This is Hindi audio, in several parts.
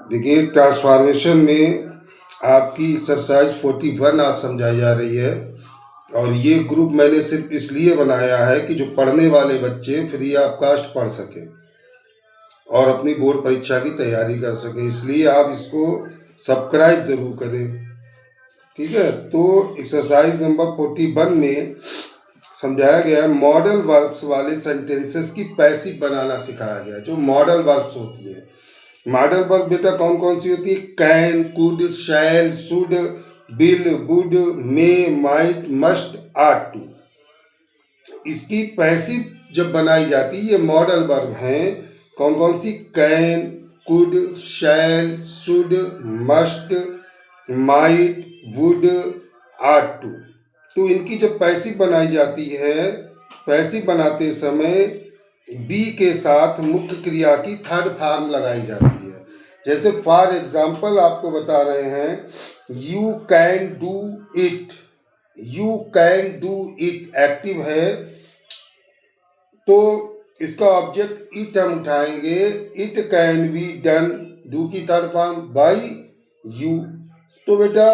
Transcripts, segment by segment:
देखिए, ट्रांसफॉर्मेशन में आपकी एक्सरसाइज 41 आज समझाई जा रही है और ये ग्रुप मैंने सिर्फ इसलिए बनाया है कि जो पढ़ने वाले बच्चे फ्री ऑफ कास्ट पढ़ सकें और अपनी बोर्ड परीक्षा की तैयारी कर सकें, इसलिए आप इसको सब्सक्राइब ज़रूर करें। ठीक है, तो एक्सरसाइज नंबर 41 में समझाया गया है मॉडल वर्ब्स वाले सेंटेंसेस की पैसिव बनाना सिखाया गया है। जो मॉडल वर्ब्स होती है, मॉडल वर्ब बेटा कौन कौन सी होती है? Can, could, shall, should, will, would, may, might, must, ought to. इसकी पैसिव जब बनाई जाती है, ये मॉडल वर्ब हैं। कौन कौन सी? Can, could, shall, should, must, might, would, ought to. तो इनकी जब पैसिव बनाई जाती है, पैसिव बनाते समय बी के साथ मुख्य क्रिया की थर्ड फॉर्म लगाई जाती है। जैसे फॉर एग्जाम्पल आपको बता रहे हैं, you can do it. You can do it active है, तो इसका ऑब्जेक्ट इट हम उठाएंगे। It can be done, do की थर्ड फॉर्म बाई यू। तो बेटा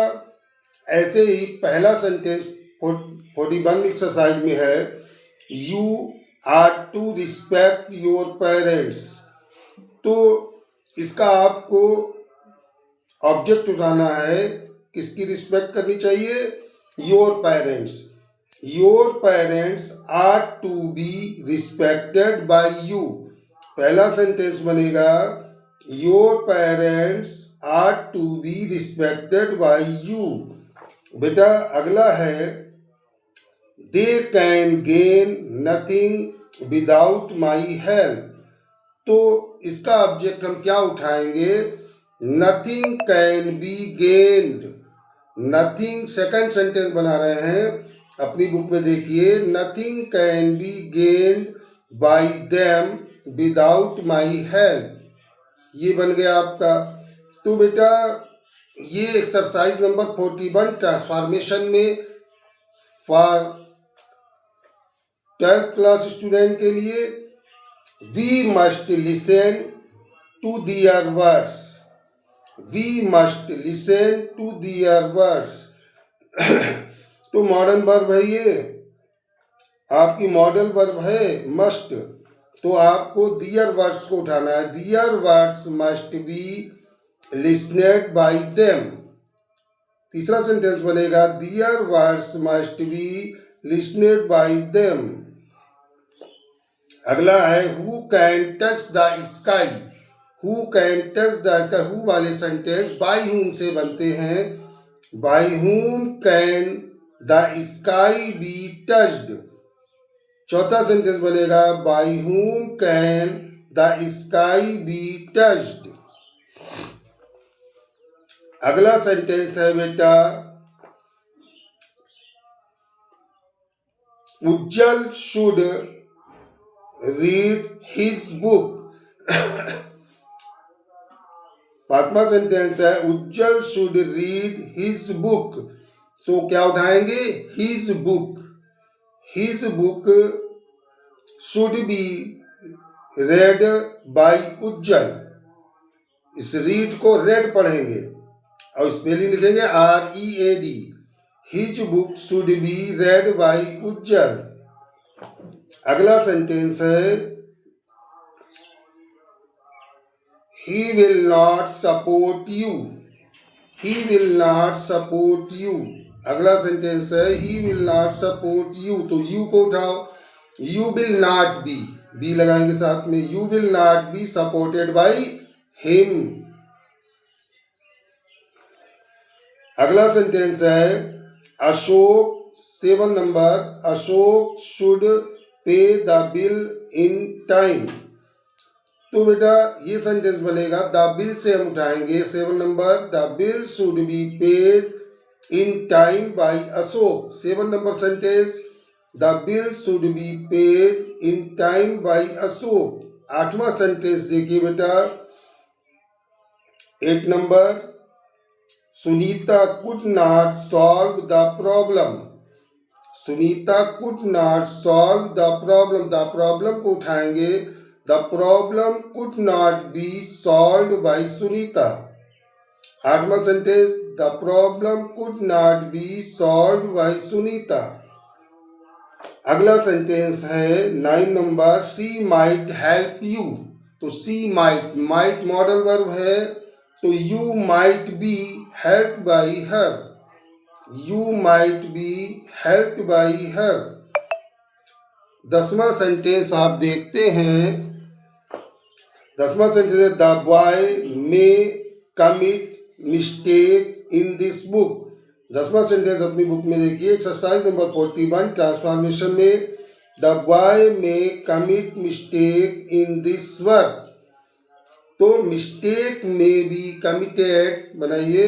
ऐसे ही पहला सेंटेंस 41 एक्सरसाइज में है, you are to respect your parents. तो इसका आपको ऑब्जेक्ट उठाना है, किसकी रिस्पेक्ट करनी चाहिए? Your parents. Your parents are to be respected by you. पहला सेंटेंस बनेगा, your parents are to be respected by you. बेटा अगला है, they can gain nothing without my help. तो इसका ऑब्जेक्ट हम क्या उठाएंगे? Nothing can be gained. Nothing second sentence बना रहे हैं, अपनी बुक में देखिए, nothing can be gained by them without my help. ये बन गया आपका। तो बेटा ये एक्सरसाइज नंबर 41 ट्रांसफॉर्मेशन में फॉर 12th क्लास स्टूडेंट के लिए, we must listen to their words. We must listen to their words. तो मॉडर्न वर्ब है ये, आपकी मॉडल वर्ब है मस्ट। तो आपको दियर वर्ड्स को उठाना है। Their words must be listened by them. तीसरा सेंटेंस बनेगा, their words must be listened by them. अगला है, who can touch the sky. Who can touch the sky, who वाले सेंटेंस बाय हुम से बनते हैं। By whom can the sky be touched. चौथा सेंटेंस बनेगा, by whom can the sky be touched. अगला सेंटेंस है बेटा, Ujjwal should read his book. पांचवा सेंटेंस है, उज्जवल शुड रीड हिज बुक। तो क्या उठाएंगे? His book. His book should be read by Ujjwal. इस रीड को रेड पढ़ेंगे और स्पेलिंग लिखेंगे READ। His book should be read by Ujjwal. अगला सेंटेंस है, he will not support you। he will not support you। अगला सेंटेंस है, he will not support you। तो you को उठाओ, you will not be, be लगाएंगे साथ में, you will not be supported by him। अगला सेंटेंस है, Ashok 7 number, Ashok should pay the bill in time. तो बेटा ये सेंटेंस बनेगा, द बिल से हम उठाएंगे 7 number, the bill should be paid in time by Ashok. 7 number sentence, the bill should be paid in time by Ashok. 8वां सेंटेंस देखिए बेटा, 8 number, Sunita could not solve the problem. Sunita could not solve the problem. The problem को उठाएंगे, the problem could not be solve by Sunita. 8वां sentence, the problem could not be solve by Sunita. अगला सेंटेंस है 9 number, she might help you. तो she might, might modal verb है, तो you might be help by her, you might be help by her. 10वां सेंटेंस आप देखते हैं, 10वां सेंटेंस है the boy may commit mistake in this book. 10वां सेंटेंस अपनी बुक में देखिए, एक्सरसाइज नंबर 41 ट्रांसफॉर्मेशन में, the boy may commit mistake in this work. तो मिस्टेक में बी कमिटेड बनाइए,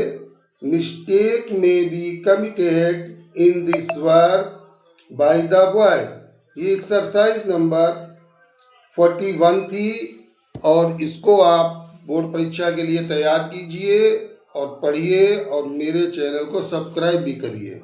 मिस्टेक में be committed in this work by the boy. ये एक्सरसाइज नंबर 41 थी और इसको आप बोर्ड परीक्षा के लिए तैयार कीजिए और पढ़िए और मेरे चैनल को सब्सक्राइब भी करिए।